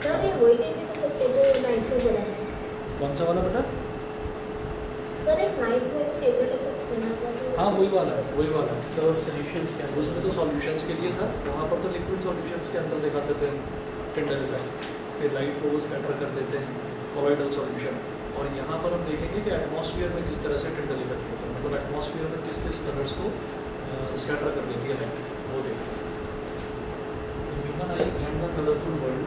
Sir ये वही table तो सकते जो नाइट में पड़ा है। कौन सा वाला बेटा? सर एक नाइट में टेबल बना था हाँ वही वाला है, वही वाला है। तो सॉल्यूशंस क्या है? उसमें तो सॉल्यूशंस के लिए था, वहाँ पर तो लिक्विड सॉल्यूशंस के अंदर दिखाते थे टिंडल इफेक्ट, फिर लाइट को वो स्कैटर कर देते हैं कोलॉइडल सॉल्यूशन। और यहाँ पर हम देखेंगे कि एटमॉस्फेयर में किस तरह से टिंडल इफेक्ट होता है, मतलब एटमॉस्फेयर में किस किस कलर्स को स्कैटर कर देती है लाइट, वो देखेंगे। Human I and the colourful world.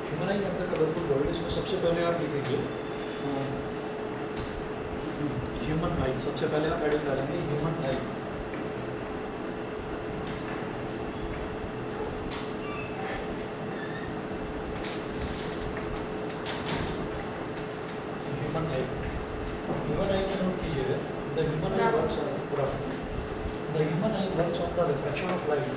Human I and the colourful world, इसमें सबसे पहले आप लिखेंगे ह्यूमन आई, सबसे पहले आप एडिंग डालेंगे ह्यूमन आई। ह्यूमन आई, ह्यूमन आई के नोट कीजिएगा। The human I works on the human I works on the reflection of light.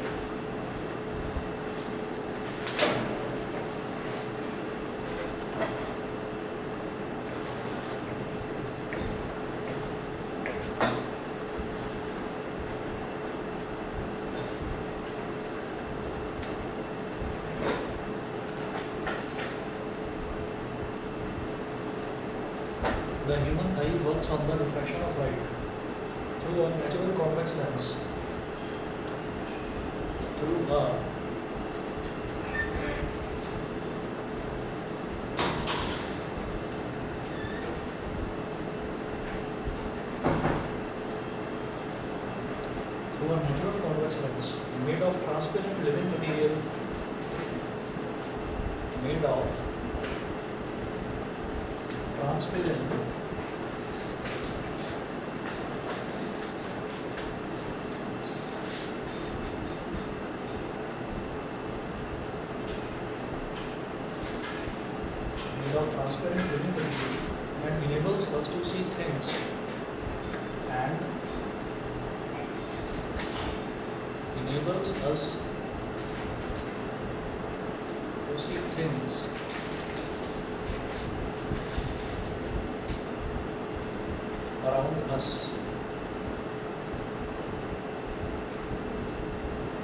The human eye works on the refraction of light through a natural convex lens. Through a natural convex lens made of transparent living material, made of transparent living material and enables us to see things and enables us to see things around us.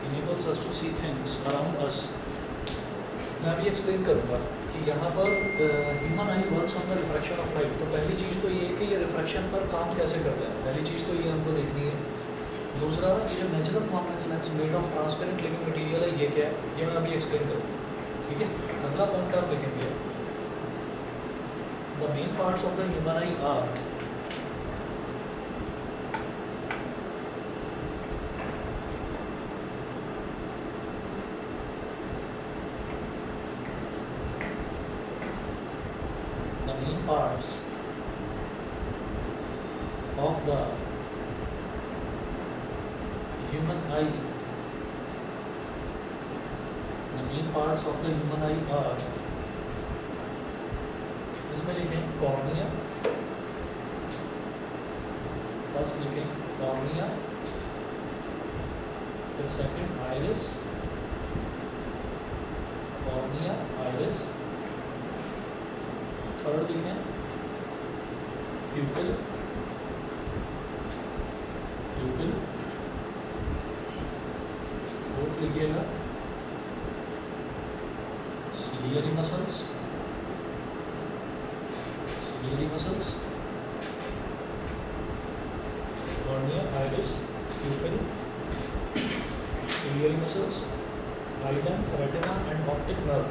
Enables us to see things around us. मैं अभी explain करूँगा कि यहाँ पर human I works on the refraction of light. तो पहली चीज़ तो ये है कि ये रिफ्रैक्शन पर काम कैसे करता है, पहली चीज़ तो ये हमको देखनी है। दूसरा, ये जो natural convex lens made of transparent living material है, ये क्या है, ये मैं अभी एक्सप्लेन करूँगा। ठीक है, अगला पॉइंट आप लिखेंगे, the main parts of the human I R parts of the human eye. The main parts of the human eye are, इसमें लिखें कॉर्निया, फर्स्ट लिखें कॉर्निया, फिर second iris, cornea iris, third लिखें प्यूपिल, प्यूपिल, फोर्थ लिखिएगा ciliary muscles, ciliary muscles, cornea iris प्यूपिल ciliary muscles, eye lens retina and optic nerve,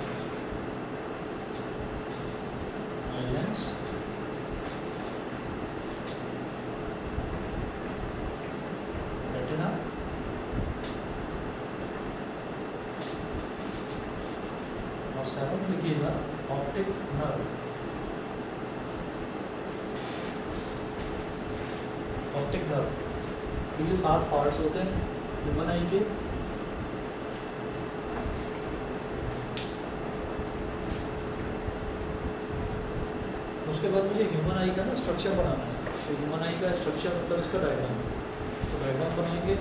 lens, retina, और seventh लिखिएगा optic nerve, optic nerve. तो ये 7 पार्ट्स होते हैं ह्यूमन आई के। उसके बाद मुझे ह्यूमन आई का ना स्ट्रक्चर बनाना है। तो ह्यूमन आई का स्ट्रक्चर मतलब इसका डायग्राम, तो डायग्राम बनाएंगे।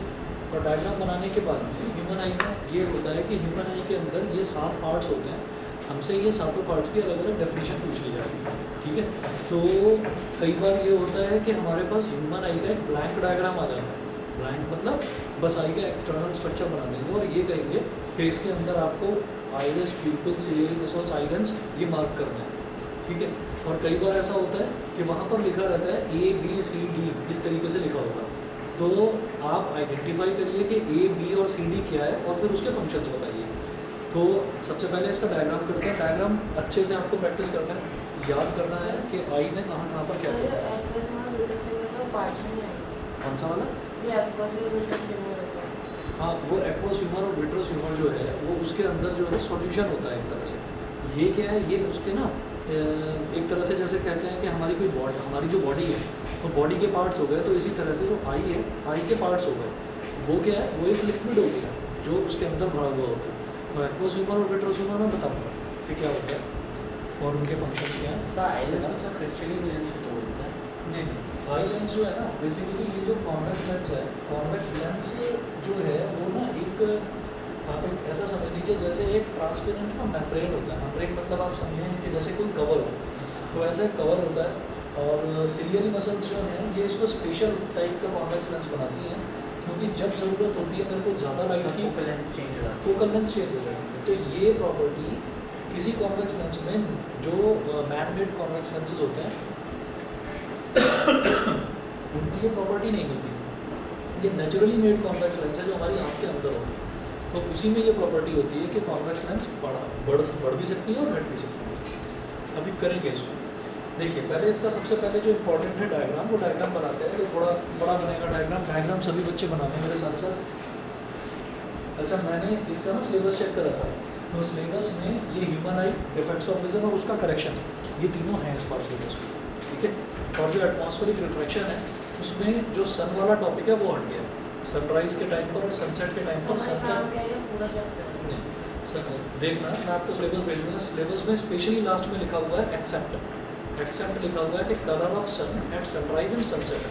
और डायग्राम बनाने के बाद में ह्यूमन आई में ये होता है कि ह्यूमन आई के अंदर ये 7 पार्ट्स होते हैं, हमसे ये सातों पार्ट्स की अलग अलग डेफिनेशन पूछ ली जाती है, ठीक है। तो कई बार ये होता है कि हमारे पास ह्यूमन आई का एक ब्लैंक डायग्राम आ जाता है। ब्लैंक मतलब बस आई का एक्सटर्नल स्ट्रक्चर बना देंगे और ये कहेंगे कि इसके अंदर आपको आइरिस, प्यूपिल, सिलियरी मसल्स, आइलेंस ये मार्क करना है, ठीक है। और कई बार ऐसा होता है कि वहाँ पर लिखा रहता है ABCD, इस तरीके से लिखा होगा। तो आप आइडेंटिफाई करिए कि A, B और C, D क्या है और फिर उसके फंक्शंस बताइए। तो सबसे पहले इसका डायग्राम करते हैं। डायग्राम अच्छे से आपको प्रैक्टिस करना है, याद करना है कि आई ने कहाँ पर क्या किया। कौन सा वाला? हाँ, वो एक्वस ह्यूमर और विट्रस ह्यूमर जो है वो उसके अंदर जो है सॉल्यूशन होता है एक तरह से। ये क्या है, ये उसके ना एक तरह से जैसे कहते हैं कि हमारी कोई बॉडी, हमारी जो बॉडी है तो बॉडी के पार्ट्स हो गए, तो इसी तरह से जो आई है, आई के पार्ट्स हो गए। वो क्या है, वो एक लिक्विड हो गया जो उसके अंदर भरा हुआ होता है। तो एक्वस ह्यूमर और विट्रस ह्यूमर मैं बताऊँगा कि क्या होता है और उनके फंक्शंस क्या हैं। नहीं, आई लेंस जो है ना, बेसिकली ये जो कॉन्वेक्स लेंस है, कॉन्वेक्स लेंस जो है वो ना एक, आप एक ऐसा समझ लीजिए जैसे एक ट्रांसपेरेंट ना मेम्ब्रेन होता है। मेम्ब्रेन मतलब आप समझें कि जैसे कोई कवर हो, तो ऐसा एक कवर होता है। और सिलियरी मसल्स जो हैं ये इसको स्पेशल टाइप का कॉन्वेक्स लेंस बनाती हैं, क्योंकि जब ज़रूरत होती है मेरे को ज़्यादा लाइट की, फोकल लेंथ चेंज हो जाती है। तो ये प्रॉपर्टी किसी कॉन्वेक्स लेंस में, जो मैन मेड कॉन्वेक्स लेंसेज होते हैं उनको ये प्रॉपर्टी नहीं मिलती। ये नेचुरली मेड कॉन्वेक्स लेंस है जो हमारी आँख के अंदर होती है, तो उसी में ये प्रॉपर्टी होती है कि कॉन्वेक्स लेंस बढ़ भी सकती है और घट भी सकती है। अभी करेंगे इसको। देखिए, पहले इसका सबसे पहले जो इम्पोर्टेंट है डायग्राम, वो डायग्राम बनाते हैं। तो थोड़ा बड़ा बनेगा डायग्राम। डायग्राम सभी बच्चे बनाते हैं मेरे साथ साथ। अच्छा, मैंने इसका ना सिलेबस चेक करा था, तो सिलेबस में ये human I, defects of vision और उसका करेक्शन, ये तीनों हैं इस बार सिलेबस में, ठीक है। और जो एटमॉस्फेरिक रिफ्रैक्शन है उसमें जो सन वाला टॉपिक है वो हट गया। सनराइज़ के टाइम पर और सनसेट के टाइम पर सन का नहीं, देखना, मैं आपको सिलेबस भेजूंगा। सिलेबस में स्पेशली लास्ट में लिखा हुआ है एक्सेप्ट लिखा हुआ है कि colour of sun at sunrise and sunset.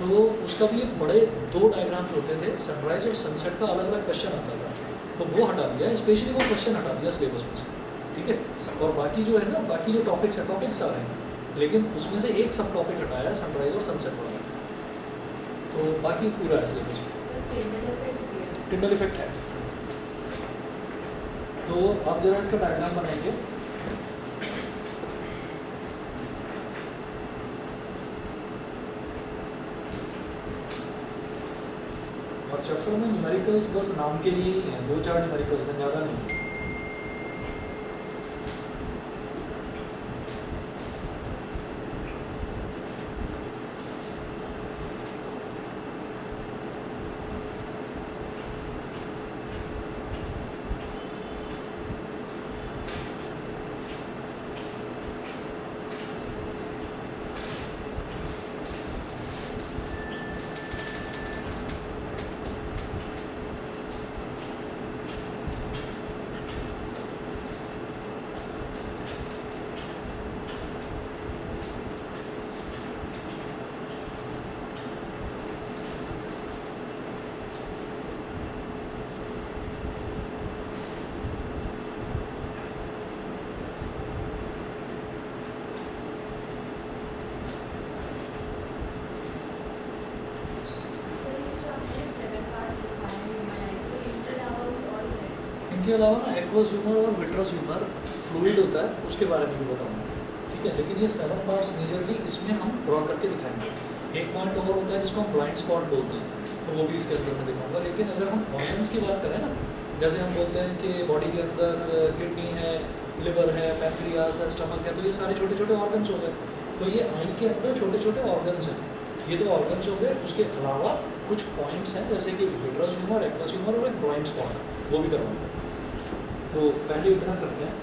तो उसका भी एक बड़े 2 डायग्राम्स होते थे, सनराइज और सनसेट का अलग अलग क्वेश्चन आता था, तो वो हटा दिया, स्पेशली वो क्वेश्चन हटा दिया सिलेबस में से, ठीक है। और बाकी जो है ना, बाकी जो टॉपिक्स हैं, टॉपिक्स आ रहे हैं, लेकिन उसमें से एक सब टॉपिक हटाया है, सनराइज और सनसेट वाला, तो बाकी पूरा है सिलेबस में। टिंडल इफेक्ट है। तो आप जरा इसका डायग्राम बनाएंगे। और चैप्टर में न्यूमेरिकल्स बस नाम के लिए ही हैं, 2-4 न्यूमेरिकल्स हैं, ज़्यादा नहीं। इनके अलावा ना एक्वस ह्यूमर और विट्रस ह्यूमर फ्लूइड होता है, उसके बारे में भी बताऊंगा, ठीक है। लेकिन ये 7 पार्ट्स मेजरली इसमें हम ड्रॉ करके दिखाएंगे। एक पॉइंट और होता है जिसको हम ब्लाइंड स्पॉट बोलते हैं, तो वो भी इसके अंदर मैं दिखाऊंगा। लेकिन अगर हम ऑर्गन्स की बात करें ना, जैसे हम बोलते हैं कि बॉडी के अंदर किडनी है, लिवर है, पैंक्रियास है, स्टमक है, तो ये सारे छोटे छोटे ऑर्गन्स हो गए। तो ये आई के अंदर छोटे छोटे ऑर्गन्स हैं, ये 2 ऑर्गन्स हो गए। उसके अलावा कुछ पॉइंट्स हैं जैसे कि विट्रस ह्यूमर, एक्वस ह्यूमर और एक ब्लाइंड स्पॉट, वो भी करवाऊंगा। तो पहले इतना करते हैं।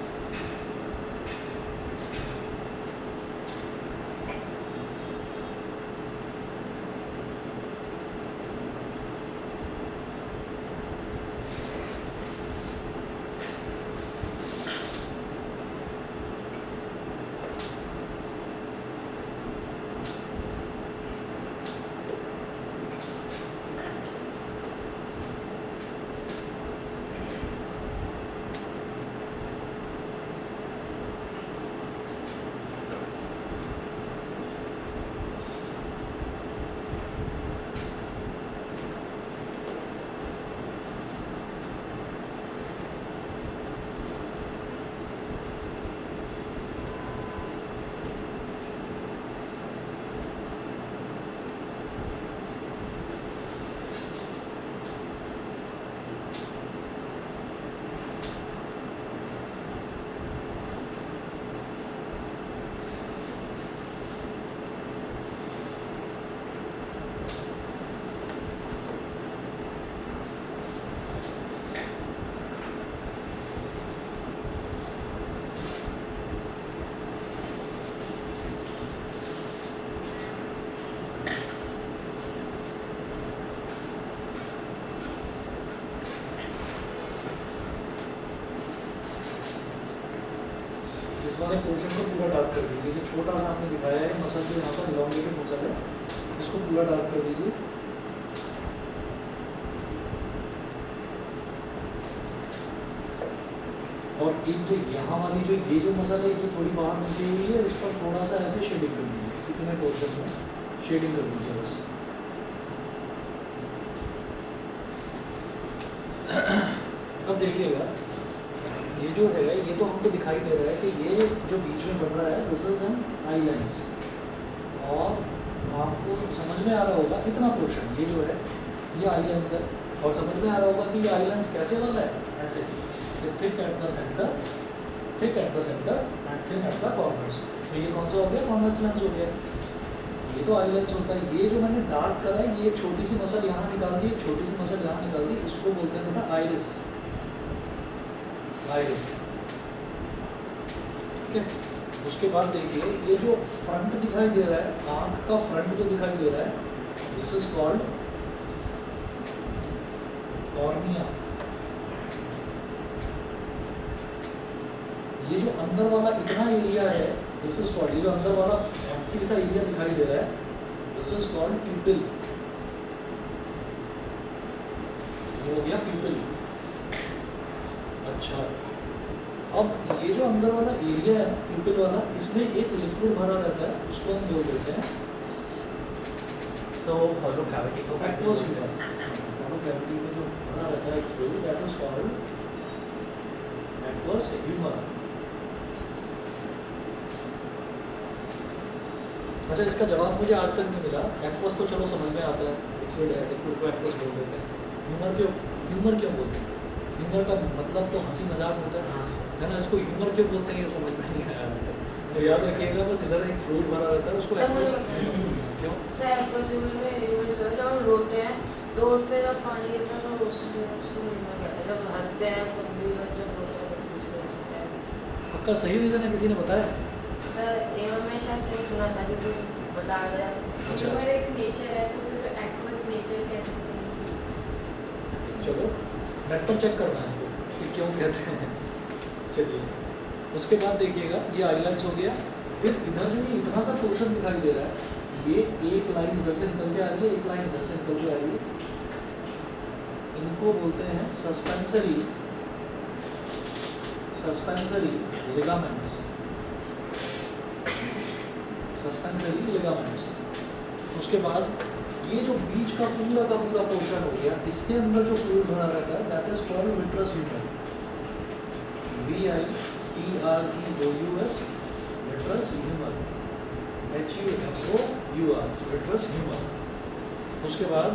इस वाले पोर्शन को पूरा डार्क कर दीजिए। जो छोटा सा आपने दिखाया है मसल जो यहाँ पर इलॉन्गेटेड मसल है, इसको पूरा डार्क कर दीजिए। और एक जो यहाँ वाली जो ये जो मसल है जो थोड़ी बाहर निकली हुई है, इस पर थोड़ा सा ऐसे शेडिंग कर दीजिए। इतने पोर्शन में शेडिंग कर दीजिए बस। अब देखिएगा ये जो है ये तो हमको दिखाई दे रहा है कि ये जो बीच में बन रहा है this is an eye lens, और आपको समझ में आ रहा होगा इतना पोर्शन ये जो है ये आई लेंस है, और समझ में आ रहा होगा कि ये आई लेंस कैसे वाला है, ऐसे thick at the centre, thick at the centre and thin at the corners. तो ये कौन सा हो गया, कॉन्वेक्स लेंस हो गया। ये तो आई लेंस होता है। ये जो मैंने डार्क करा है ये छोटी सी मसल यहाँ निकाल दी, छोटी सी मसल यहाँ निकाल दी, इसको बोलते हैं बेटा आइरिस, आइरिस। ठीक है, उसके बाद देखिए ये जो फ्रंट दिखाई दे रहा है, आंख का फ्रंट जो दिखाई दे रहा है, दिस इज कॉल्ड कॉर्निया। ये जो अंदर वाला इतना एरिया है दिस इज कॉल्ड, ये जो अंदर वाला एम्प्टी सा एरिया दिखाई दे रहा है दिस इज कॉल्ड प्यूपिल। हो गया प्यूपिल। अच्छा, अब ये जो अंदर वाला एरिया है प्यूपिल वाला, इसमें एक लिक्विड भरा रहता है, उसको हम बोल देते हैं तो हॉलो कैविटी को एक्वस ह्यूमर। हॉलो कैविटी में जो भरा रहता है fluid that is called aqueous humour. अच्छा, इसका जवाब मुझे आज तक नहीं मिला। एक्वस तो चलो समझ में आता है, लिक्विड है, लिक्विड को एक्वस बोल देते हैं। ह्यूमर क्यों बोलते हैं? ह्यूमर का मतलब तो हंसी मजाक होता है ना, इसको ह्यूमर क्यों बोलते हैं ये समझ में नहीं आया आज तक। तो याद रखिएगा, बस इधर एक फ्लूइड भरा रहता है उसको एक्वस क्यों। सर एक्वस ह्यूमर में जब हम रोते हैं तो उससे जब पानी गिरता है तो उसमें ह्यूमर कहते हैं, जब हंसते हैं तब भी और जब रोते हैं तब कुछ भी होता है। पक्का सही रीज़न है, किसी ने बताया? सर ये मैं शायद कहीं सुना था कि कोई बता रहा है। अच्छा, ह्यूमर एक नेचर है तो फिर एक्वस नेचर कह सकते हैं। चलो नेट पर चेक करना है इसको कि क्यों कहते हैं। चलिए, उसके बाद देखिएगा ये आई लेंस हो गया। फिर इधर जो ये इतना सा पोर्शन दिखाई दे रहा है, ये एक लाइन इधर से निकल के आ रही है, एक लाइन इधर से निकल के आ रही है। इनको बोलते हैं सस्पेंसरी लिगामेंट्स, सस्पेंसरी लिगामेंट्स। उसके बाद ये जो बीच का पूरा पोर्शन हो गया, इसके अंदर जो फ्लूइड भरा रहता है that is called vitreous humour, VITREOUS, vitreous humour, HUMOUR, vitreous humour. उसके बाद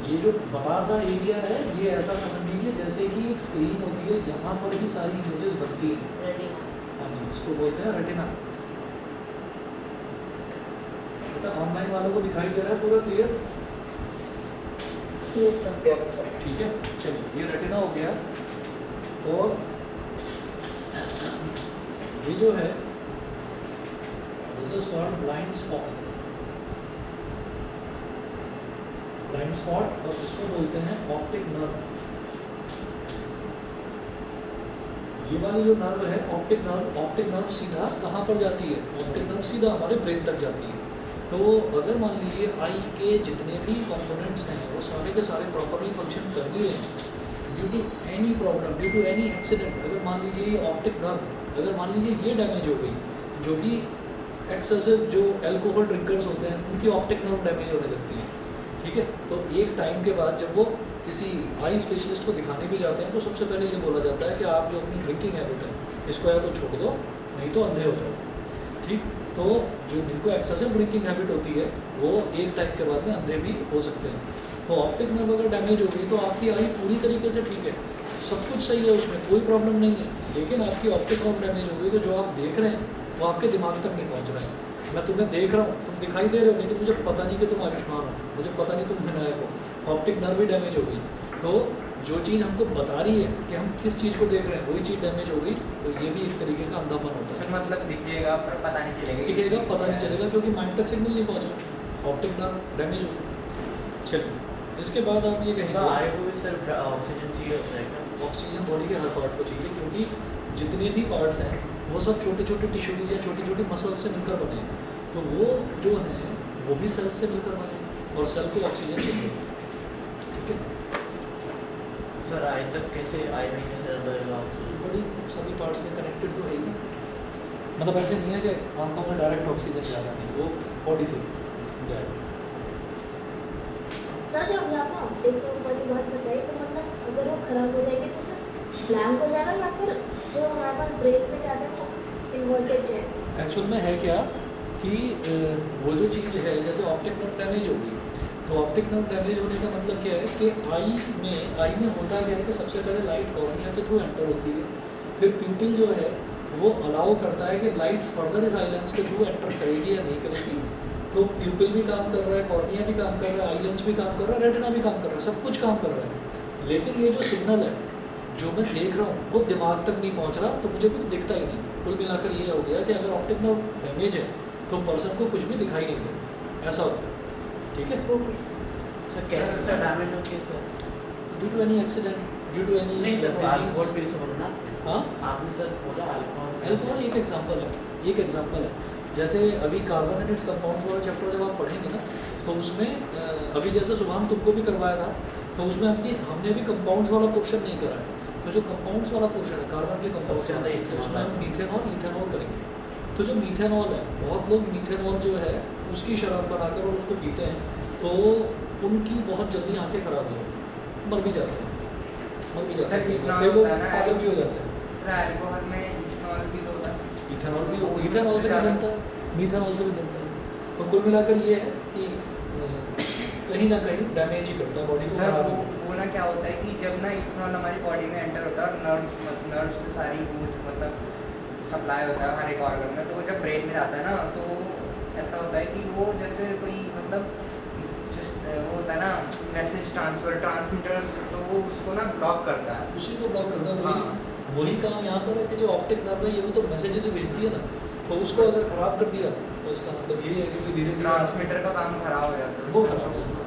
ये जो बड़ा सा एरिया है ये ऐसा समझ लीजिए जैसे कि एक स्क्रीन होती है, यहाँ पर भी सारी इमेजेस बनती हैं। रेटिना। हाँ जी, इसको बोलते हैं रेटिना। बेटा ऑनलाइन वालों को दिखाई दे रहा है पूरा क्लियर? Yes sir. ठीक है, चलिए ये रेटिना हो गया। और ये जो है this is called blind spot, blind spot, और इसको बोलते हैं ऑप्टिक नर्व। ये वाली जो नर्व है ऑप्टिक नर्व सीधा कहाँ पर जाती है? ऑप्टिक नर्व सीधा हमारे ब्रेन तक जाती है। तो अगर मान लीजिए आई के जितने भी कंपोनेंट्स हैं वो सारे के सारे प्रॉपरली फंक्शन कर भी रहे हैं, due to any problem, due to any accident, अगर मान लीजिए ये ऑप्टिक नर्व, अगर मान लीजिए ये डैमेज हो गई, जो कि एक्सेसिव जो एल्कोहल ड्रिंकर्स होते हैं उनकी ऑप्टिक नर्व डैमेज होने लगती है, ठीक है। तो एक टाइम के बाद जब वो किसी आई स्पेशलिस्ट को दिखाने भी जाते हैं तो सबसे पहले ये बोला जाता है कि आप जो अपनी ड्रिंकिंग हैबिट है इसको या तो छोड़ दो, नहीं तो अंधे हो जाओ, ठीक। तो जो जिनको एक्सेसिव ड्रिंकिंग हैबिट होती है वो एक टाइम के बाद में अंधे भी हो सकते हैं। तो ऑप्टिक नर्व अगर डैमेज हो गई तो आपकी आई पूरी तरीके से ठीक है, सब कुछ सही है, उसमें कोई प्रॉब्लम नहीं है, लेकिन आपकी ऑप्टिक नर्व डैमेज हो गई तो जो आप देख रहे हैं वो आपके दिमाग तक नहीं पहुंच रहा है। मैं तुम्हें देख रहा हूँ, तुम दिखाई दे रहे हो, लेकिन मुझे पता नहीं कि तुम आयुष्मान हो, मुझे पता नहीं तुम विनायक हो, ऑप्टिक नर्व भी डैमेज हो गई। तो जो चीज़ हमको बता रही है कि हम किस चीज़ को देख रहे हैं वही चीज़ डैमेज हो गई, तो ये भी एक तरीके का अंधापन होता है। मतलब दिखेगा पर पता नहीं चलेगा, दिखेगा पता नहीं चलेगा क्योंकि माइंड तक सिग्नल नहीं पहुँच रहा, ऑप्टिक नर्व डैमेज हो गई। चलिए, इसके बाद आप ये कहेंगे आई को भी सिर्फ ऑक्सीजन चाहिए होता है क्या? ऑक्सीजन बॉडी के हर पार्ट को चाहिए, क्योंकि जितने भी पार्ट्स हैं वो सब छोटे छोटे टिश्यूज या छोटी छोटी मसल्स से मिलकर बने हैं। तो वो जो है वो भी सेल से मिलकर बने हैं और सेल को ऑक्सीजन चाहिए, ठीक है। सर आई तक कैसे आई में कैसे रहेगा ऑक्सीजन? बड़ी सभी पार्ट्स में कनेक्टेड तो है ही नहीं, मतलब ऐसे नहीं है कि आंखों में डायरेक्ट ऑक्सीजन ज़्यादा नहीं, वो बॉडी से जाएगा। सर जब यहाँ पे ऑप्टिक के ऊपर की बात बताई तो मतलब अगर वो खराब हो जाएगी तो सर ब्लैंक हो जाएगा या फिर जो हमारे पास ब्रेक में जाता है वो इन्वर्टेड जाएगा? एक्चुअल में है क्या कि वो जो चीज़ है जैसे ऑप्टिक नर्व डैमेज होगी, तो ऑप्टिक नर्व डैमेज होने का मतलब क्या है कि आई में होता क्या है कि सबसे पहले लाइट कॉर्निया के थ्रू एंटर होती है, फिर प्यूपिल जो है वो अलाउ करता है कि लाइट फर्दर इस आई लेंस के थ्रू एंटर करेगी या नहीं करेगी। तो प्यूपिल भी काम कर रहा है, कॉर्निया भी काम कर रहा है, आई लेंस भी काम कर रहा है, रेटिना भी काम कर रहा है, सब कुछ काम कर रहा है। लेकिन ये जो सिग्नल है जो मैं देख रहा हूँ वो दिमाग तक नहीं पहुँच रहा, तो मुझे कुछ दिखता ही नहीं। कुल मिलाकर ये हो गया कि अगर ऑप्टिक नर्व डैमेज है तो पर्सन को कुछ भी दिखाई नहीं देता, ऐसा होता है, ठीक है। सर कैसे सर डैमेज होती है sir? Due to any accident, due to any नहीं सर अल्कोहल डिजीज। पीने से बोलो ना, हाँ, आपने सर बोला अल्कोहल एक एग्जांपल है, एक एग्जांपल है। जैसे अभी कार्बन एंड इट्स कंपाउंड्स वाला चैप्टर जब आप पढ़ेंगे ना, तो उसमें अभी जैसे सुभान तुमको भी करवाया था, तो उसमें हमने भी कंपाउंड्स वाला पोर्शन नहीं करा है। तो जो कंपाउंड्स वाला पोर्शन है कार्बन के कंपाउंड्स उसमें वाला, तो उसमें हम मीथेनॉल इथेनॉल करेंगे। तो जो मीथेनॉल है, बहुत लोग मीथेनॉल जो है उसकी शराब बनाकर और उसको पीते हैं, तो उनकी बहुत जल्दी आंखें खराब हो जाती हैं, मर भी जाते हैं, मर भी जाते हैं, कई लोग पागल भी हो जाते हैं। अल्कोहल में इथेनॉल भी होता है, इथेनॉल भी, इथेनॉल से भी बनता है, मीथेनॉल से भी बनता है। तो कुल मिलाकर ये है कि कहीं ना कहीं डैमेज ही करता है, बॉडी को सर खराब वो ना क्या होता है कि जब ना इथेनॉल हमारी बॉडी में एंटर होता है और नर्व से सारी वो मतलब सप्लाई होता है हर एक ऑर्गन में, तो वो जब ब्रेन में जाता है ना, तो ऐसा होता है कि वो जैसे कोई मतलब वो होता है ना मैसेज ट्रांसमीटर्स, तो वो उसको ना ब्लॉक करता है। उसी को ब्लॉक करता है। हाँ। वही काम यहाँ पर है कि जो ऑप्टिक नर्व है ये भी तो मैसेजेस भेजती है ना, तो उसको अगर खराब कर दिया तो इसका मतलब ये है कि धीरे धीरे ट्रांसमीटर का काम खराब हो जाता है, वो खराब हो जाता है।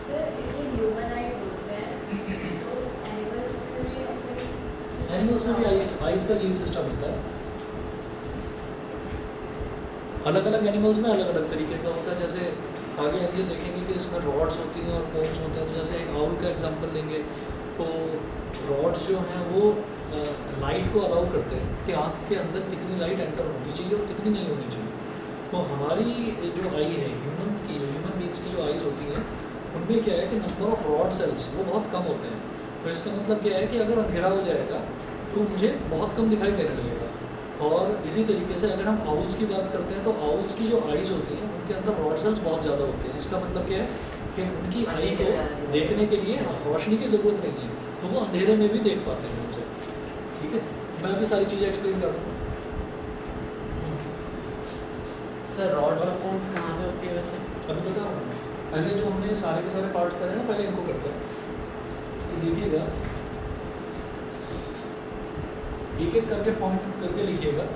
सर इसे ह्यूमनाइड बोलते हैं, तो एनिमल्स में भी ऐसे एनिमल्स में भी आइज का यही सिस्टम होता है। अलग अलग एनिमल्स में अलग अलग तरीके का होता है। जैसे आगे आप ये देखेंगे कि इसमें रॉड्स होती हैं और कोन्स होते हैं। तो जैसे एक आउल का एग्जांपल लेंगे तो रॉड्स जो हैं वो लाइट को अलाउ करते हैं कि आँख के अंदर कितनी लाइट एंटर होनी चाहिए और कितनी नहीं होनी चाहिए। तो हमारी जो आई है ह्यूमन बींग्स की जो आइज़ होती हैं उनमें क्या है कि नंबर ऑफ रॉड सेल्स वो बहुत कम होते हैं। तो इसका मतलब क्या है कि अगर अंधेरा हो जाएगा तो मुझे बहुत कम दिखाई देने लगेगा। और इसी तरीके से अगर हम आउल्स की बात करते हैं तो आउल्स की जो आइज़ होती हैं उनके अंदर रॉड सेल्स बहुत ज़्यादा होते हैं। इसका मतलब क्या है कि उनकी आई को देखने के लिए रोशनी की ज़रूरत नहीं है, तो वो अंधेरे में भी देख पाते हैं उनसे। ठीक है, मैं अभी सारी चीज़ें एक्सप्लेन कर रहा हूँ। सर रॉड और कोन्स कहाँ पे होती है वैसे? अभी बता रहा हूँ मैं। पहले जो हमने सारे के सारे पार्ट्स करे ना, पहले इनको करते हैं। तो देखिएगा, एक एक करके पॉइंट करके लिखिएगा।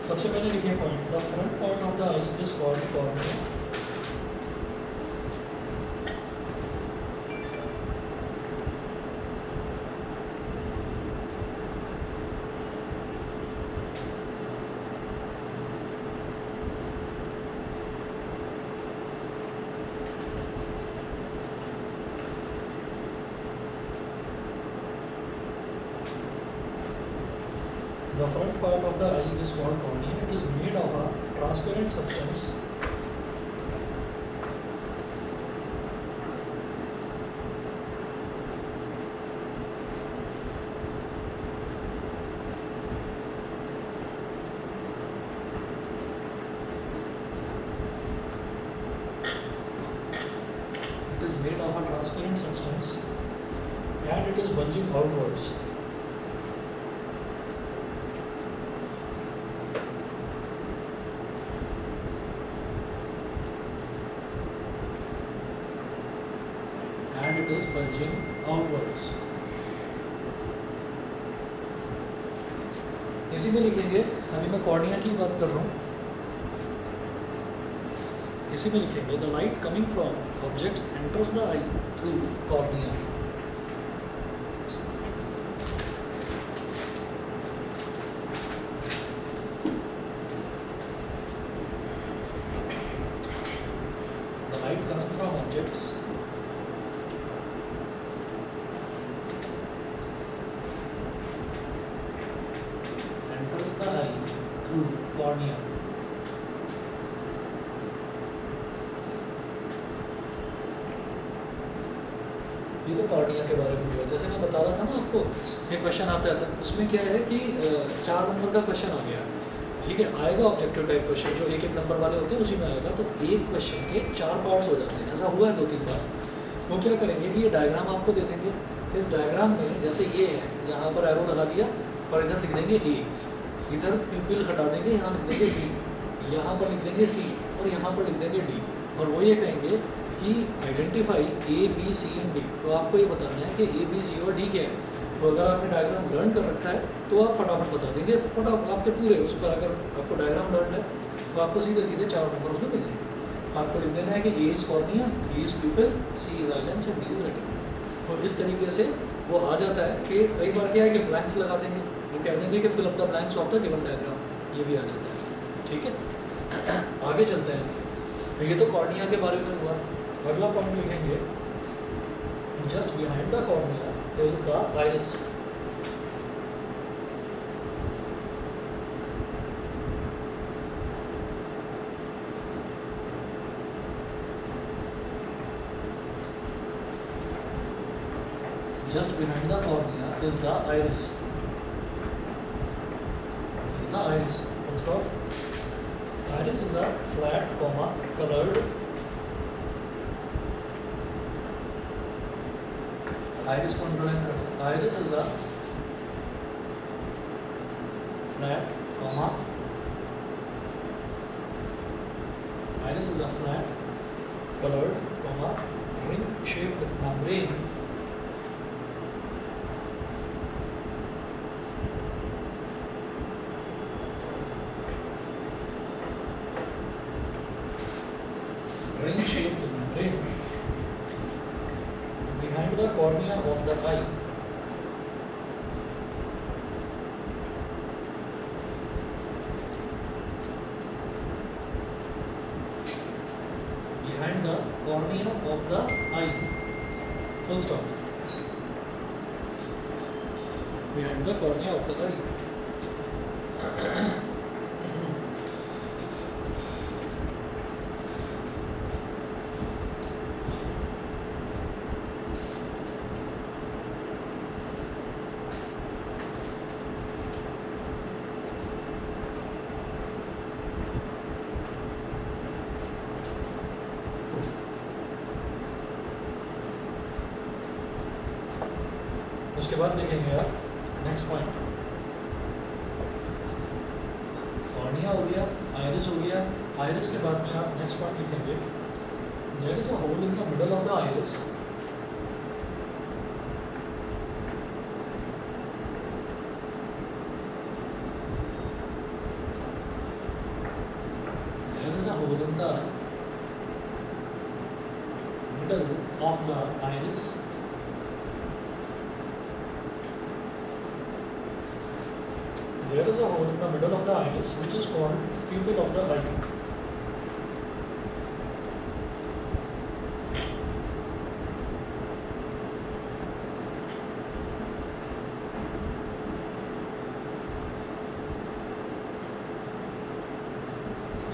सबसे पहले लिखिए point, the front part of the I is called cornea. The front part of the eye is called cornea. It is made of a transparent substance. It is made of a transparent substance and it is bulging outwards. And it is bulging outwards. इसी में लिखेंगे, अभी मैं cornea की बात कर रहा हूँ, इसी में लिखेंगे the light coming from objects enters the I through cornea. light coming from objects enters the eye through cornea. ये तो कॉर्निया के बारे में हुआ। जैसे मैं बता रहा था ना आपको, ये क्वेश्चन आता है उसमें क्या है कि 4 नंबर का क्वेश्चन आ गया, ठीक है, आएगा ऑब्जेक्टिव टाइप क्वेश्चन जो 1-1 नंबर वाले होते हैं उसी में आएगा। तो एक क्वेश्चन के 4 पार्ट्स हो जाते हैं, ऐसा हुआ है 2-3 बार। वो क्या करेंगे कि ये डायग्राम आपको दे देंगे, इस डायग्राम में जैसे ये है, यहाँ पर एरो लगा दिया और इधर लिख देंगे ए, इधर प्यूपिल हटा देंगे, यहाँ लिख देंगे बी, यहाँ पर लिख देंगे सी और यहाँ पर लिख देंगे डी। और वो ये कहेंगे कि identify A B C and D. तो आपको ये बताना है कि ए बी सी और डी क्या है। तो अगर आपने डायग्राम लर्न कर रखा है तो आप फटाफट बता देंगे, फटाफट आपके पूरे उस पर। अगर आपको डायग्राम लर्न है तो आपको सीधे सीधे 4 नंबर उसमें मिल जाएंगे। आपको लिख देना है कि A is cornea, B is pupil, C is eye lens and D is retina. तो इस तरीके से वो आ जाता है कि कई बार क्या है कि ब्लैंक्स लगा देंगे, वो कह देंगे कि fill up the blanks of the given diagram, ये भी आ जाता है, ठीक है। आगे चलते हैं। तो ये तो कॉर्निया के बारे में हुआ। अगला पॉइंट लिखेंगे, just behind the cornea is the iris. Just behind the cornea is the iris. Is the iris. Full stop. Iris is a flat, colored. Iris को underline करें. Iris is a flat, iris is a flat, colored, ring-shaped membrane ring-shaped membrane behind the cornea of the eye. Behind the cornea of the eye. Full stop. Behind the cornea of the eye. उसके बाद लिखेंगे आप next point. Cornea हो गया, iris हो गया। Iris के बाद में आप नेक्स्ट पॉइंट लिखेंगे, there is a hole in the middle of the iris there is a hole in the middle of the iris There is a hole in the middle of the iris which is called pupil of the eye.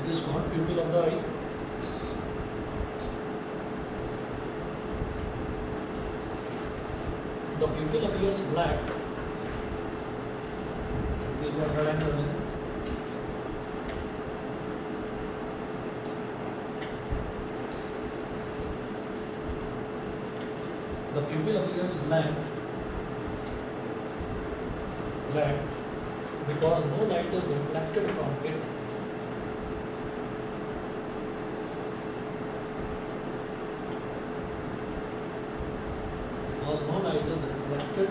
Which is called pupil of the eye. The pupil appears black. Underline कर लेना। The pupil appears black because no light is reflected from it. Because no light is reflected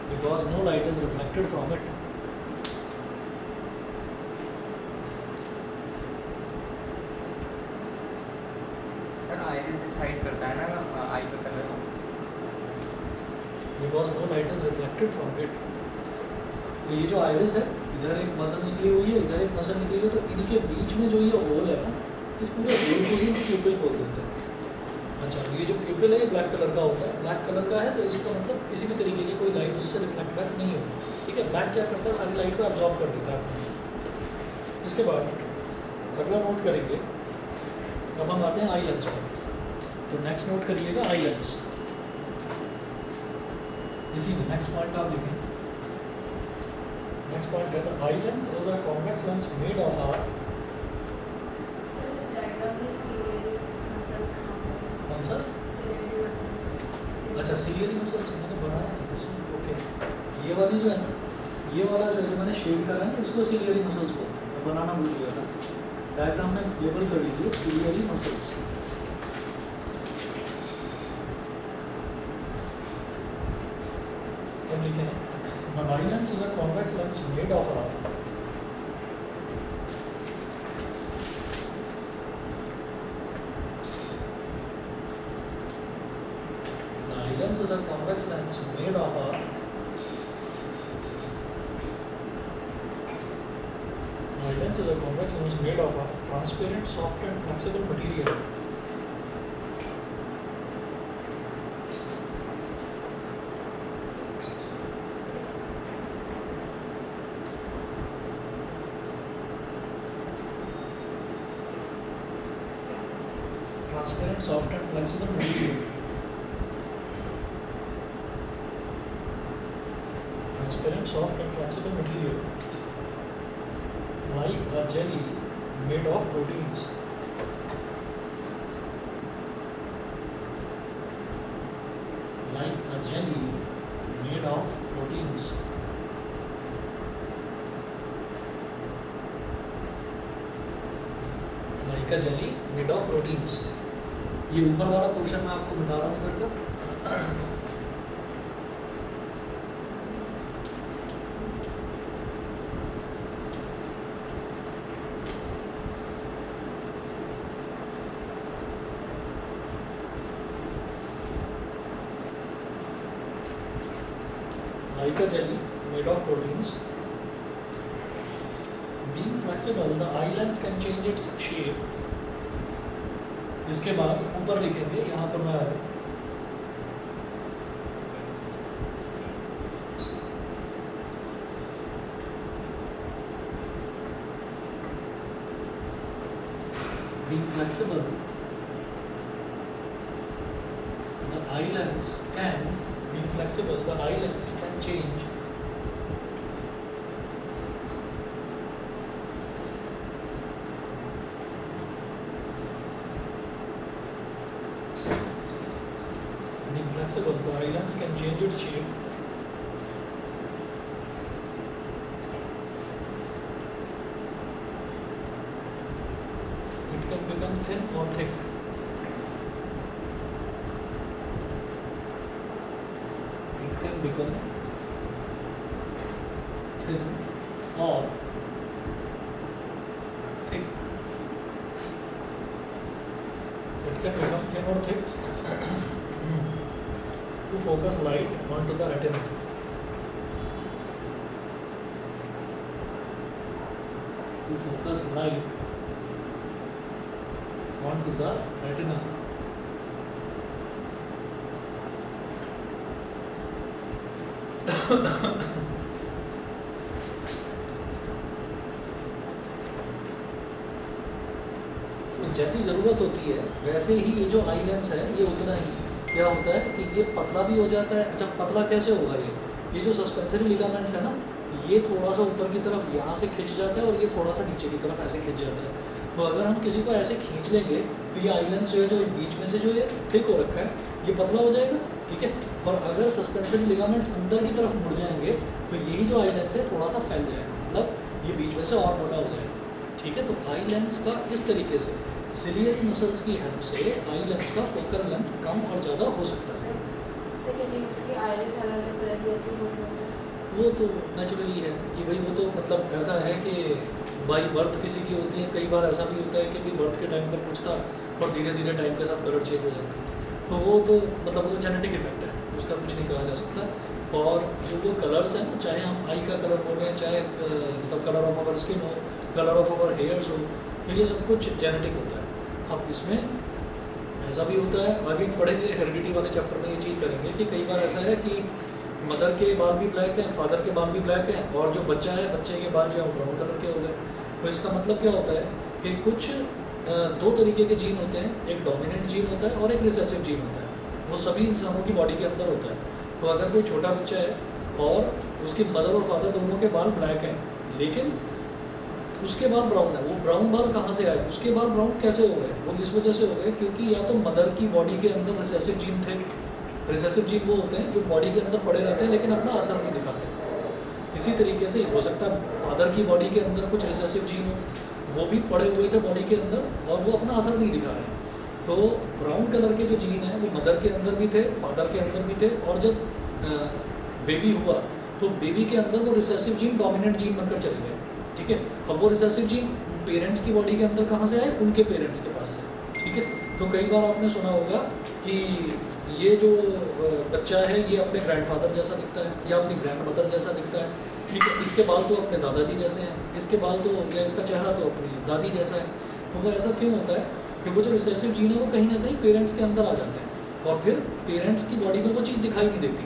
because no light is reflected from it. Sir iris decide करता है ना आई का colour. Because no light is reflected from it. तो ये जो iris है, इधर एक मसल निकली हुई है, इधर एक मसल निकली हुई है, तो इनके बीच में जो ये होल है ना, इस पूरे होल को ही प्यूपिल बोल देते हैं। अच्छा, ये जो प्यूपिल है ये ब्लैक कलर का होता है, ब्लैक कलर का है तो इसका मतलब किसी भी तरीके की कोई लाइट उससे रिफ्लेक्ट बैक नहीं होगी, ठीक है। ब्लैक क्या करता है, सारी लाइट को एब्जॉर्ब कर देता है अपने। इसके बाद अगला नोट करेंगे, अब हम आते हैं आई लेंस पर। तो नेक्स्ट नोट करिएगा आई लेंस, इसी में नेक्स्ट पॉइंट आप लिखें। नेक्स्ट पॉइंट है the eye lens is a convex lens made of a, sir इस डायग्राम में सीलियरी मसल्स कौन सा? Ciliary muscles. अच्छा, सीलियरी मसल्स मैंने बनाया है इसमें, ओके। ये वाली जो है ना, ये वाला जो है जो मैंने शेड करा है ना, इसको सीलियरी मसल्स बोलते हैं, मैं बनाना भूल गया था। डायग्राम में लेबल कर लीजिए सीलियरी मसल्स। अब लिखे हैं the eye lens is a convex lens made of a, the eye lens is a convex lens made of a, the eye lens is a convex lens made of a transparent soft and flexible material, transparent, soft and flexible material. Transparent, soft and flexible material. Like a jelly made of proteins. Like a jelly made of proteins. Like a jelly made of proteins. ये ऊपर वाला portion मैं आपको बता रहा हूँ इधर का, like a jelly made of proteins. Being flexible, the eye lens can change its shape. इसके बाद ऊपर लिखेंगे, यहाँ पर मैं being flexible, the eye lens can, being flexible, the eye lens can change flexible, the eye lens can change its shape. It can become thin or thick. It can become thin or thick. It can become thin or thick to focus light onto the retina. To focus light onto the retina. तो जैसी ज़रूरत होती है वैसे ही ये जो eye lens है ये उतना ही क्या होता है कि ये पतला भी हो जाता है। अच्छा, पतला कैसे होगा? ये जो सस्पेंसरी लिगामेंट्स है ना, ये थोड़ा सा ऊपर की तरफ यहाँ से खिंच जाता है और ये थोड़ा सा नीचे की तरफ ऐसे खिंच जाता है। तो अगर हम किसी को ऐसे खींच लेंगे तो ये आई लेंस जो है, जो बीच में से जो ये थिक हो रखा है, ये पतला हो जाएगा, ठीक है। और अगर सस्पेंसरी लिगामेंट्स अंदर की तरफ मुड़ जाएंगे तो यही जो आई लेंस है थोड़ा सा फैल जाएगा, मतलब ये बीच में से और मोटा हो जाएगा, ठीक है। तो आई लेंस का इस तरीके से सिलियरी मसल्स की हेल्प से आई लेंस का फोकल लेंथ कम और ज़्यादा हो सकता है। किसी की आइरिस अलग अलग तरह की होती है, वो तो नेचुरली है कि भाई वो तो मतलब ऐसा है कि बाई बर्थ किसी की होती है। कई बार ऐसा भी होता है कि भी बर्थ के टाइम पर कुछ था और धीरे धीरे टाइम के साथ कलर चेंज हो जाता है। तो वो तो मतलब वो जेनेटिक इफेक्ट है, उसका कुछ नहीं कहा जा सकता। और जो वो कलर्स हैं ना, चाहे हम आई का कलर बोलें, चाहे मतलब कलर ऑफ आवर स्किन हो, कलर ऑफ आवर हेयर्स हो, तो ये सब कुछ जेनेटिक होता है। अब इसमें ऐसा भी होता है, आगे पढ़ेंगे हेरिडिटी वाले चैप्टर में ये चीज़ करेंगे कि कई बार ऐसा है कि मदर के बाल भी ब्लैक हैं, फादर के बाल भी ब्लैक हैं, और जो बच्चा है बच्चे के बाल जो है ब्राउन कलर के हो गए। तो इसका मतलब क्या होता है कि कुछ दो तरीके के जीन होते हैं, एक डोमिनेंट जीन होता है और एक रिसेसिव जीन होता है। वो सभी इंसानों की बॉडी के अंदर होता है। तो अगर कोई छोटा बच्चा है और उसकी मदर और फादर दोनों के बाल ब्लैक हैं, लेकिन उसके बाल ब्राउन है, वो ब्राउन बाल कहाँ से आए, उसके बाल ब्राउन कैसे हो गए? वो इस वजह से हो गए क्योंकि या तो मदर की बॉडी के अंदर रिसेसिव जीन थे। रिसेसिव जीन वो होते हैं जो बॉडी के अंदर पड़े रहते हैं लेकिन अपना असर नहीं दिखाते। इसी तरीके से हो सकता है फादर की बॉडी के अंदर कुछ रिसेसिव जीन हो, वो भी पड़े हुए थे बॉडी के अंदर और वो अपना असर नहीं दिखा रहे हैं। तो ब्राउन कलर के जो जीन हैं वो मदर के अंदर भी थे, फादर के अंदर भी थे, और जब बेबी हुआ तो बेबी के अंदर वो रिसेसिव जीन डोमिनेंट जीन बनकर चले गए। ठीक है, अब वो रिसेसिव जीन पेरेंट्स की बॉडी के अंदर कहाँ से आए? उनके पेरेंट्स के पास से। ठीक है, तो कई बार आपने सुना होगा कि ये जो बच्चा है ये अपने ग्रैंडफादर जैसा दिखता है या अपनी ग्रैंडमदर जैसा दिखता है। ठीक है, इसके बाल तो अपने दादाजी जैसे हैं, इसके बाल तो या इसका चेहरा तो अपनी दादी जैसा है। तो वो ऐसा क्यों होता है कि वो जो रिसेसिव जीन है वो कहीं ना कहीं पेरेंट्स के अंदर आ जाते हैं और फिर पेरेंट्स की बॉडी में वो चीज़ दिखाई नहीं देती।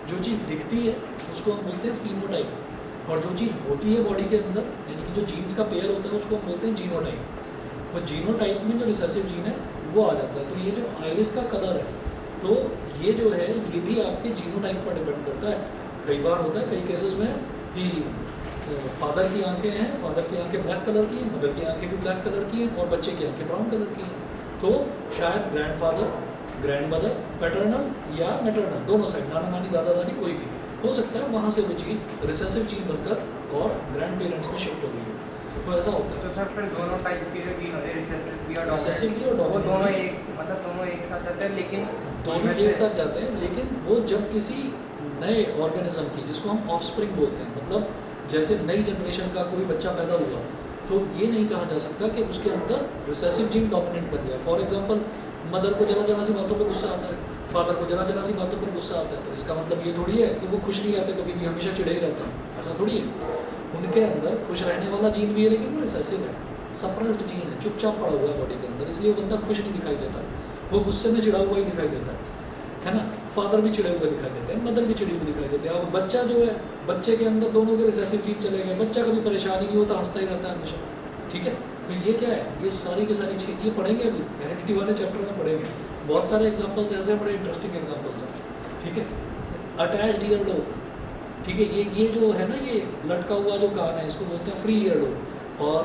जो चीज़ दिखती है उसको हम बोलते हैं फिनोटाइप, और जो चीज़ होती है बॉडी के अंदर यानी कि जो जीन्स का पेयर होता है उसको हम बोलते हैं जीनोटाइप। तो जीनोटाइप में जो रिसेसिव जीन है वो आ जाता है। तो ये जो आइरिस का कलर है तो ये जो है ये भी आपके जीनोटाइप पर डिपेंड करता है। कई बार होता है कई केसेस में कि फादर की आंखें हैं, फादर की आंखें ब्लैक कलर की हैं, मदर की आंखें भी ब्लैक कलर की हैं और बच्चे की आंखें ब्राउन कलर की हैं। तो शायद ग्रैंडफादर, ग्रैंडमदर, पैटर्नल या मैटरनल दोनों साइड, नाना नानी दादा दादी कोई भी हो सकता है, वहाँ से वो चीज़ रिसेसिव जीन बनकर और ग्रैंड पेरेंट्स में शिफ्ट हो गई है। तो ऐसा होता है। तो सर फिर दोनों टाइप के जो जीन होते हैं, रिसेसिव भी और रिसेसिव भी और dominant, वो dominant दोनों भी। एक मतलब दोनों एक साथ जाते हैं, लेकिन दोनों एक साथ जाते हैं, लेकिन वो जब किसी नए ऑर्गेनिज्म की, जिसको हम ऑफस्प्रिंग बोलते हैं, मतलब जैसे नई जनरेशन का कोई बच्चा पैदा हुआ, तो ये नहीं कहा जा सकता कि उसके अंदर रिसेसिव जीन डोमिनेंट बन जाए। फॉर एग्जांपल मदर को जरा जरा सी बातों पर गुस्सा आता है, फादर को जरा जरा सी बातों पर गुस्सा आता है, तो इसका मतलब ये थोड़ी है कि वो खुश नहीं रहते, कभी भी हमेशा चिड़े ही रहते हैं, ऐसा थोड़ी है। उनके अंदर खुश रहने वाला जीन भी है लेकिन वो रिसेसिव है, सप्रेस्ड जीन है, चुपचाप पड़ा हुआ है बॉडी के अंदर, इसलिए वो बंदा खुश नहीं दिखाई देता, वो गुस्से में चिड़ा हुआ ही दिखाई देता है ना। फादर भी चिड़े हुए दिखाई देते हैं, मदर भी चिड़ी हुई दिखाई देते हैं। अब बच्चा जो है, बच्चे के अंदर दोनों के रिसेसिव जीन चले गए, बच्चा कभी परेशान ही नहीं होता, हंसता ही रहता है हमेशा। ठीक है, तो ये क्या है, ये सारी की सारी चीज़ ये पढ़ेंगे अभी हेरिडिटी वाले चैप्टर में पढ़ेंगे। बहुत सारे एग्जाम्पल्स ऐसे हैं, बड़े इंटरेस्टिंग एग्जाम्पल्स हैं। ठीक है, अटैच्ड ईयर लोब, ठीक है, ये जो है ना, ये लटका हुआ जो कान है इसको बोलते हैं फ्री ईयर लोब, और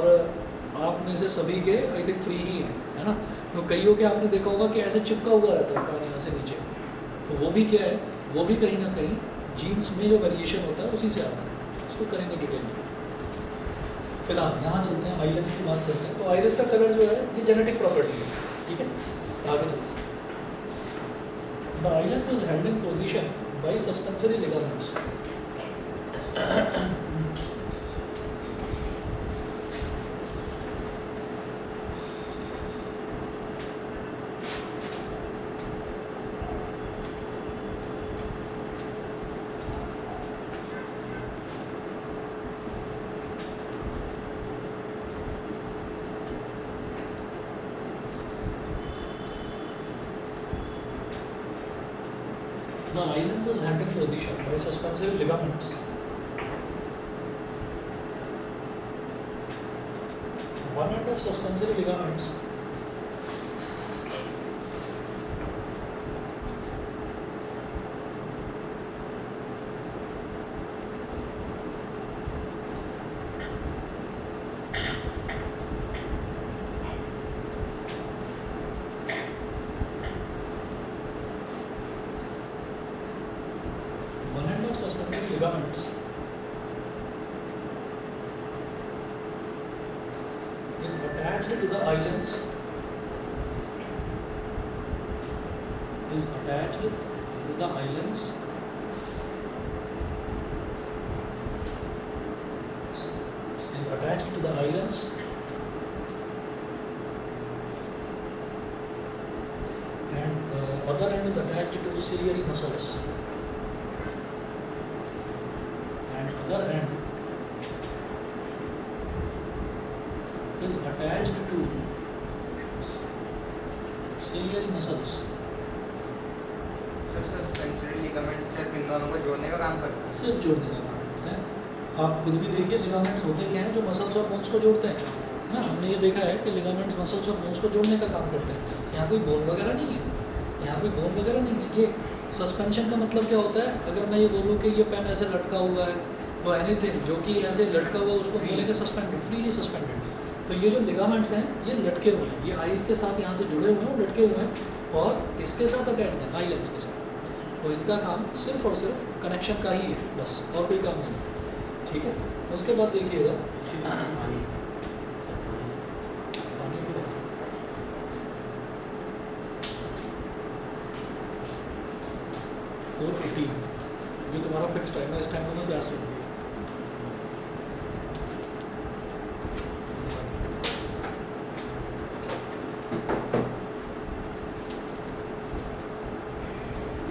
आप में से सभी के आई थिंक फ्री ही है ना। तो कईयों के आपने देखा होगा कि ऐसे चिपका हुआ रहता है कान यहाँ से नीचे, तो वो भी क्या है, वो भी कहीं ना कहीं जीन्स में जो वेरिएशन होता है उसी से आता है। उसको करेंगे डिटेल में। फिलहाल यहाँ चलते हैं, आइलैंड्स की बात करते हैं। तो आइरिस का कलर जो है ये जेनेटिक प्रॉपर्टी है। ठीक है, आगे चलते हैं। The islands is held in position by suspensory ligaments. The islands is held in position by suspensory ligaments. One end of suspensory ligaments suspensory ligaments is attached to the islands, is attached to the islands is attached to the islands and other end is attached to ciliary muscles, and other end is attached to ciliary muscles. Sir suspensory ligament सिर्फ इन दोनों को जोड़ने का काम करता है। सिर्फ जोड़ने का काम करते हैं। आप खुद भी देखिए लिगामेंट्स होते क्या हैं जो मसल्स और बोन्स को जोड़ते हैं, है ना। हमने ये देखा है कि लिगामेंट्स मसल्स और बोन्स को जोड़ने का काम करते हैं। यहाँ कोई बोन वगैरह नहीं है, यहाँ कोई बोन वगैरह नहीं है। ये सस्पेंशन का मतलब क्या होता है? अगर मैं ये बोलूँ कि ये पेन ऐसे लटका हुआ है, वो एनीथिंग जो कि ऐसे लटका हुआ उसको बोलेंगे सस्पेंडेड, फ्रीली सस्पेंडेड। तो ये जो लिगामेंट्स हैं ये लटके हुए हैं, ये आईज के साथ यहाँ से जुड़े हुए हैं, लटके हुए हैं और इसके साथ अटैच हैं आई लेंस के साथ। तो इनका काम सिर्फ और सिर्फ कनेक्शन का ही है, बस और कोई काम नहीं है, ठीक है। उसके बाद देखिएगा पानी की बात। 4:15 ये तुम्हारा फिक्स टाइम है, इस टाइम तुम्हें प्यास लगती है।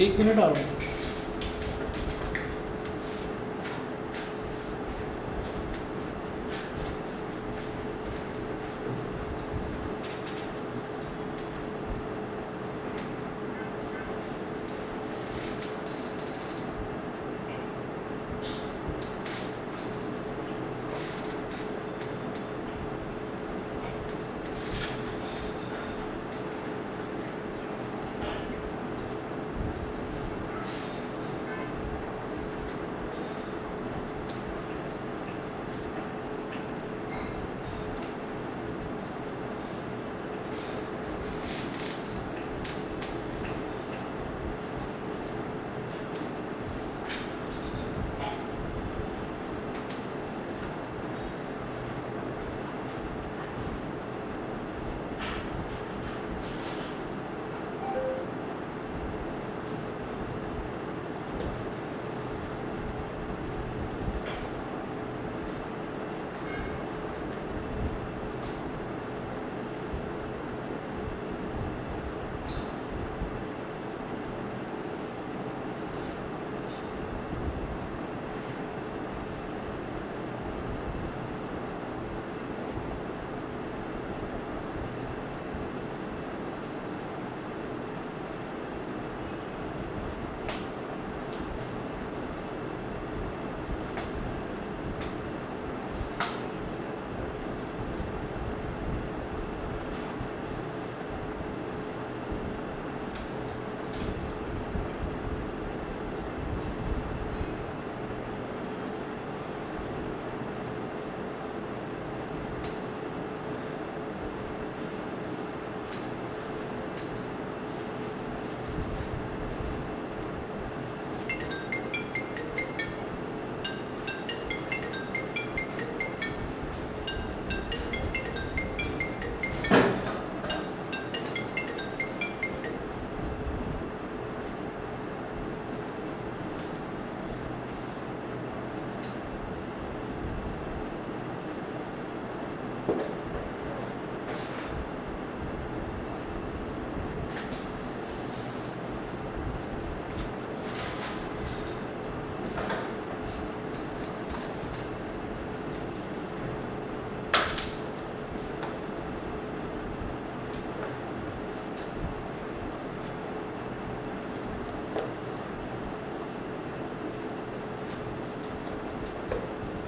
एक मिनट आ रहा हूँ।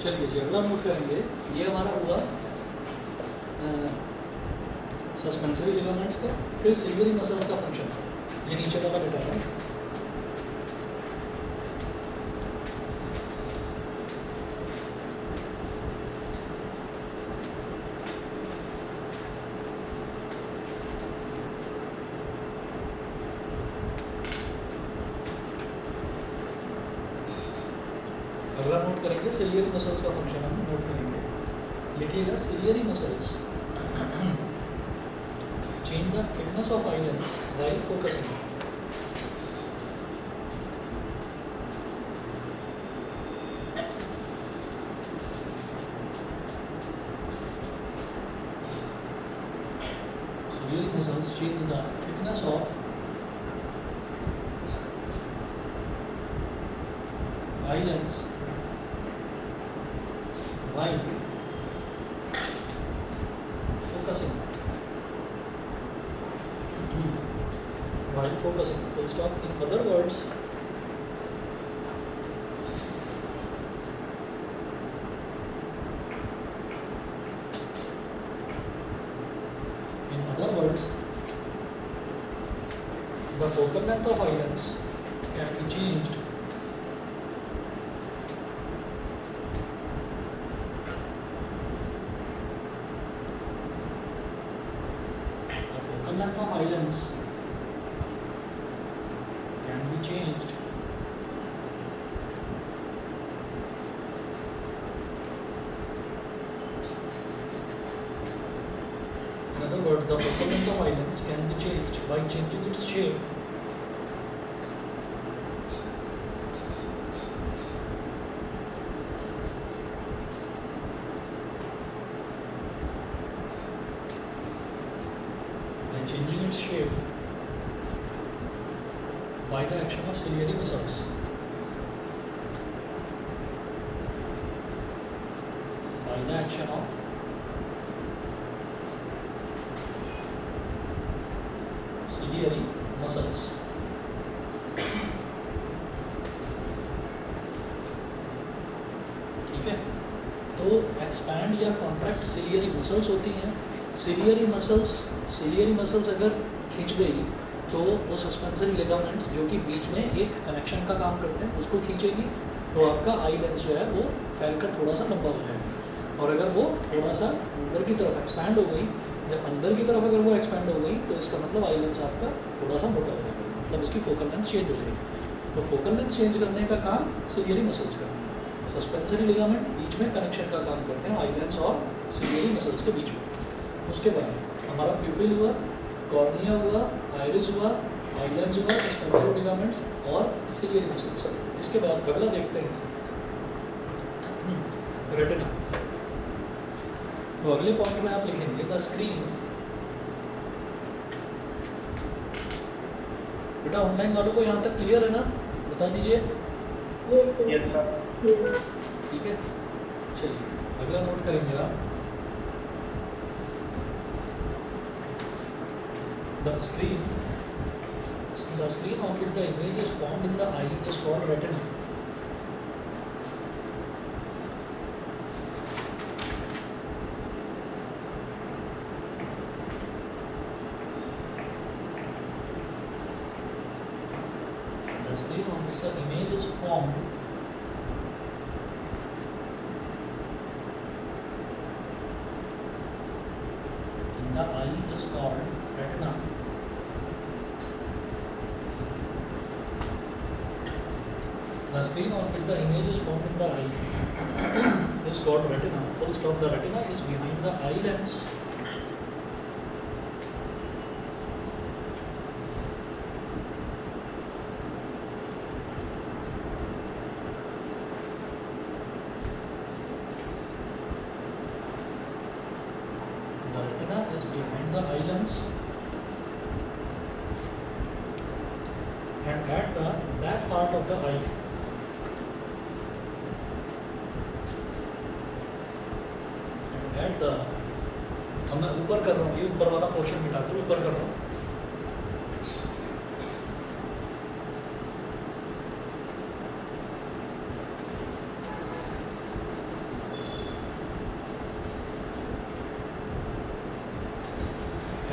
चलिए जी अगला नोट करेंगे। ये हमारा हुआ सस्पेंसरी लिगामेंट्स का, फिर सिलियरी मसल्स का फंक्शन। ये नीचे वाला बेटा है। अगला नोट करेंगे सिलियरी मसल्स का फंक्शन हम नोट करेंगे। लिखिएगा ciliary muscles change the thickness of eye lens while focusing. Ciliary muscles change the thickness of eye lens while focusing. While focusing, full stop. In other words, the focal length of eye lens can be changed In other words, the focal length of eye lens can be changed by changing its shape by the action of ciliary muscles. By the action of ciliary muscles. ठीक है, तो expand या contract ciliary muscles होती हैं. Ciliary muscles अगर खींच गई तो वो सस्पेंसरी लिगामेंट्स जो कि बीच में एक कनेक्शन का काम करते हैं उसको खींचेगी, तो आपका आई लेंस जो है वो फैलकर थोड़ा सा लंबा हो जाएगा. और अगर वो थोड़ा सा अंदर की तरफ एक्सपैंड हो गई, जब अंदर की तरफ अगर वो एक्सपैंड हो गई तो इसका मतलब आई लेंस आपका थोड़ा सा मोटा हो जाएगा, मतलब इसकी फोकल लेंथ चेंज हो जाएगी. तो फोकल लेंथ चेंज करने का काम सिलियरी मसल्स करते हैं. सस्पेंसरी लिगामेंट बीच में कनेक्शन का काम करते हैं आई लेंस और सिलियरी मसल्स के बीच में. उसके बाद हमारा प्यूपिल हुआ, कॉर्निया हुआ, आइरिस हुआ, आई लेंस हुआ, सस्पेंसरी लिगामेंट्स और सिलियरी मसल्स. इसके बाद अगला देखते हैं रेटिना. तो अगले पॉइंट में आप लिखेंगे द स्क्रीन. बेटा ऑनलाइन वालों को यहाँ तक क्लियर है ना, बता दीजिए. Yes sir. ठीक है, चलिए अगला नोट करेंगे आप. The screen on which the image is formed in the eye is called retina. The screen on which the image is formed in the eye is called retina. The screen on which the image is formed in the eye is called retina. Full stop. The retina is behind the eye lens. The retina is behind the eye lens and at the back part of the eye. At the, अब मैं ऊपर कर रहा हूँ, ये ऊपर वाला portion मिटाकर ऊपर कर रहा हूँ.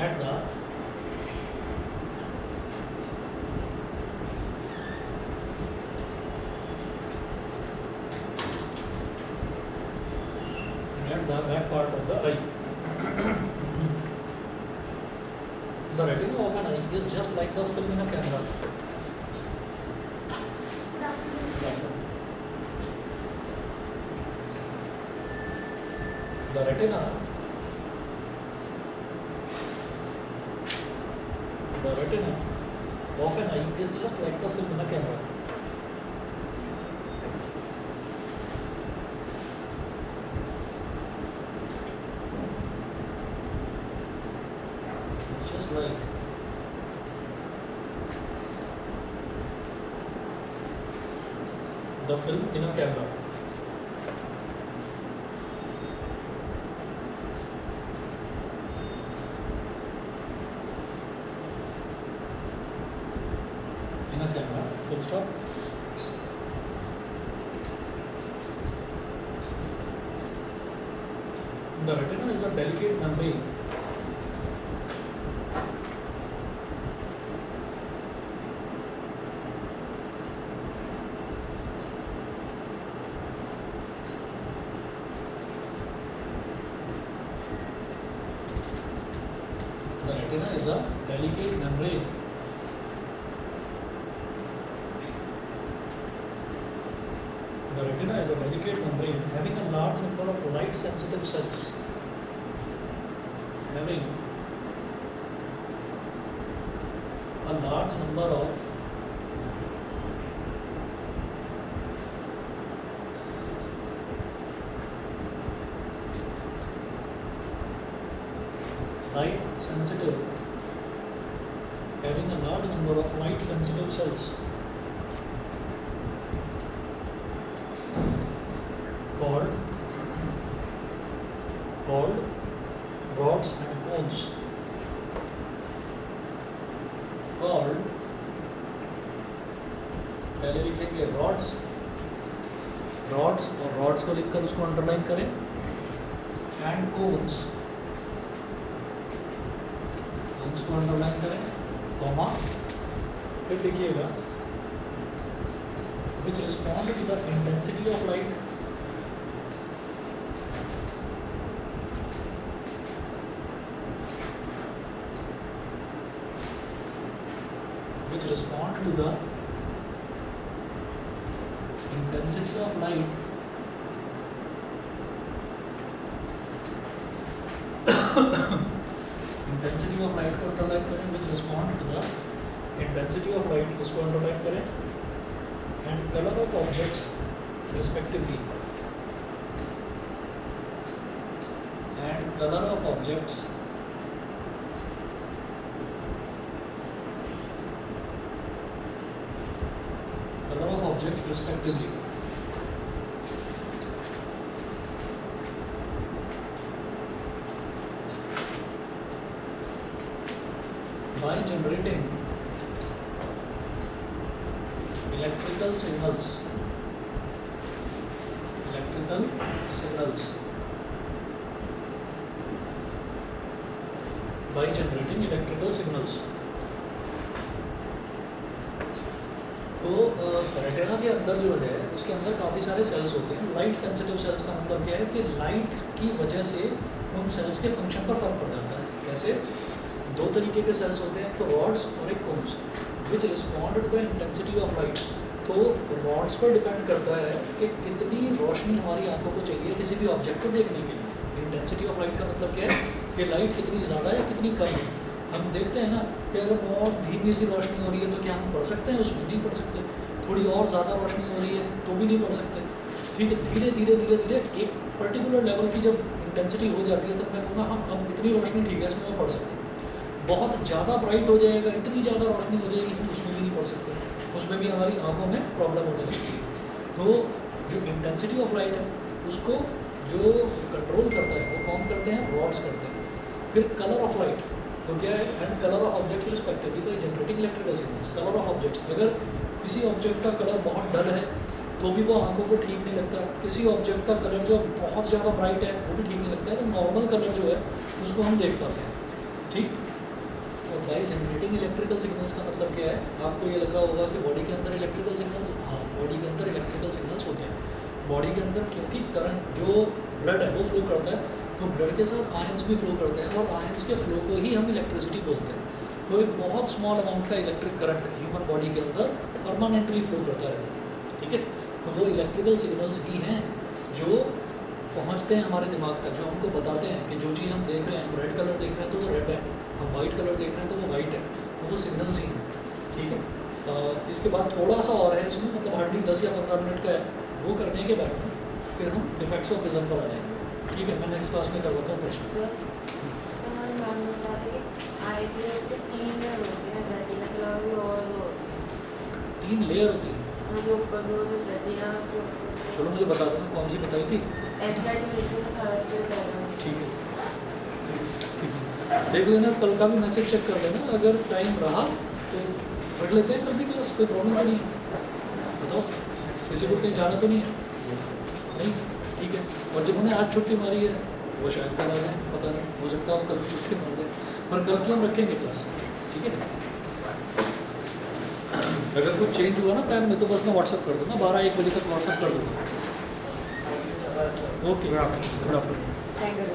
At the back part of the eye. The retina of an eye is just like the film in a camera. The retina of an eye is just like the film in a camera. Right. The film in a camera. In a camera, full stop. The retina is a delicate membrane. The retina is a delicate membrane. The retina is a delicate membrane having a large number of light sensitive cells. Having a large number of light sensitive, having a large number of light sensitive cells called rods and cones. Called, पहले लिखेंगे rods और rods को लिखकर उसको underline करें, and cones को underline करें, comma, फिर लिखिएगा which respond to the intensity of light which respond to the intensity of light intensity of light को अंडरलाइन करें, which respond to the intensity of light इसको अंडरलाइन करें, and color of objects respectively, and color of objects respectively. By generating electrical signals by generating electrical signals. तो retina के अंदर जो है उसके अंदर काफ़ी सारे सेल्स होते हैं. लाइट सेंसिटिव सेल्स का मतलब क्या है कि लाइट की वजह से उन सेल्स के फंक्शन पर फर्क पड़ जाता है. कैसे? दो तरीके के सेल्स होते हैं, तो रॉड्स और एक cones, which respond to the intensity of light. तो रॉड्स पर डिपेंड करता है कि कितनी रोशनी हमारी आंखों को चाहिए किसी भी ऑब्जेक्ट को देखने के लिए. इंटेंसिटी ऑफ लाइट का मतलब क्या है कि लाइट कितनी ज़्यादा है कितनी कम है. हम देखते हैं ना कि अगर बहुत धीमी सी रोशनी हो रही है तो क्या हम पढ़ सकते हैं उसमें? नहीं पढ़ सकते. थोड़ी और ज़्यादा रोशनी हो रही है तो भी नहीं पढ़ सकते. ठीक है, धीरे धीरे एक पर्टिकुलर लेवल की जब इंटेंसिटी हो जाती है तब मैं कहूँगा हाँ अब इतनी रोशनी ठीक है इसमें मैं पढ़ सकता हूँ. बहुत ज़्यादा ब्राइट हो जाएगा, इतनी ज़्यादा रोशनी हो जाएगी हम उसमें भी नहीं पढ़ सकते, उसमें भी हमारी आँखों में प्रॉब्लम होने लगती है. तो जो इंटेंसिटी ऑफ लाइट है उसको जो कंट्रोल करता है वो कौन करते हैं? रॉड्स करते हैं. फिर कलर ऑफ लाइट तो क्या है? And colour of objects respectively by generating electrical signals. Colour of objects, अगर किसी ऑब्जेक्ट का कलर बहुत डल है तो भी वो आंखों को ठीक नहीं लगता. किसी ऑब्जेक्ट का कलर जो बहुत ज़्यादा ब्राइट है वो भी ठीक नहीं लगता है. तो नॉर्मल कलर जो है उसको हम देख पाते हैं. ठीक. और बाय जनरेटिंग इलेक्ट्रिकल सिग्नल्स का मतलब क्या है? आपको ये लग रहा होगा कि बॉडी के अंदर इलेक्ट्रिकल सिग्नल्स, हाँ बॉडी के अंदर इलेक्ट्रिकल सिग्नल्स होते हैं. बॉडी के अंदर क्योंकि करंट जो ब्लड है वो फ्लो करता है तो ब्लड के साथ आयंस भी फ्लो करते हैं और आयंस के फ्लो को ही हम इलेक्ट्रिसिटी बोलते हैं. तो एक बहुत स्मॉल अमाउंट का इलेक्ट्रिक करंट ह्यूमन बॉडी के अंदर परमानेंटली फ्लो करता रहता है. ठीक है, तो वो इलेक्ट्रिकल सिग्नल्स ही हैं जो पहुंचते हैं हमारे दिमाग तक, जो हमको बताते हैं कि जो चीज़ हम देख रहे हैं, हम रेड कलर देख रहे हैं तो वो रेड है, हम वाइट कलर देख रहे हैं तो वो वाइट है. तो वो सिग्नल्स ही हैं. ठीक है. इसके बाद थोड़ा सा और है इसमें, मतलब हार्डली 10 या 15 मिनट का है. वो करने के बाद में फिर हम डिफेक्ट्स ऑफ विजन पर आ जाएंगे. ठीक है, मैं नेक्स्ट क्लास में करवाता हूँ प्रश्न. सर हमारे मैम ने बताया था कि आई के 3 लेयर होते हैं, रेटिना के अलावा भी और 3 लेयर होती है. मुझे ऊपर दो रेटिना से चलो मुझे बता देना कौन सी बताई थी। एग्जैक्ट मिलती है 18 से 11। ठीक है, ठीक है, देख लेना, कल का भी मैसेज चेक कर लेना, अगर टाइम रहा तो पढ़ लेते हैं कल भी क्लास, कोई प्रॉब्लम तो नहीं है, बताओ किसी को कहीं जाना तो नहीं है? नहीं, ठीक है। और जिन्होंने आज छुट्टी मारी है वो शायद कल आ जाए, पता नहीं, हो सकता है वो कल भी छुट्टी मार दें, पर कल की हम रखेंगे क्लास, ठीक है। अगर कुछ चेंज हुआ ना प्लान में तो बस मैं व्हाट्सअप कर दूँगा, 12-1 बजे तक व्हाट्सअप कर दूँगा। Okay, good afternoon. Thank you.